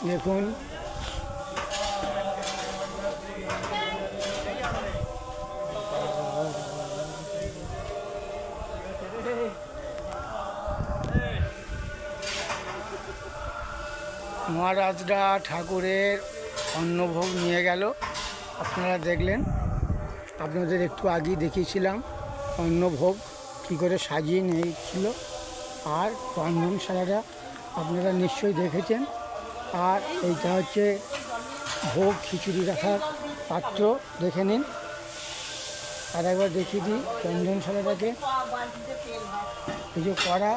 দেখুন মহারাজরা ঠাকুরের অন্নভোগ নিয়ে গেল। আপনারা দেখলেন, আপনাদের একটু আগেই দেখিয়েছিলাম অন্নভোগ কী করে সাজিয়ে নিয়েছিল। আর রন্ধনশালাটা আপনারা নিশ্চয়ই দেখেছেন। আর এইটা হচ্ছে ভোগ খিচুড়ি রাখার পাত্র, দেখে নিন। আর একবার দেখিয়ে দিই রন্ধনশালাটাকে। এই যে কড়া,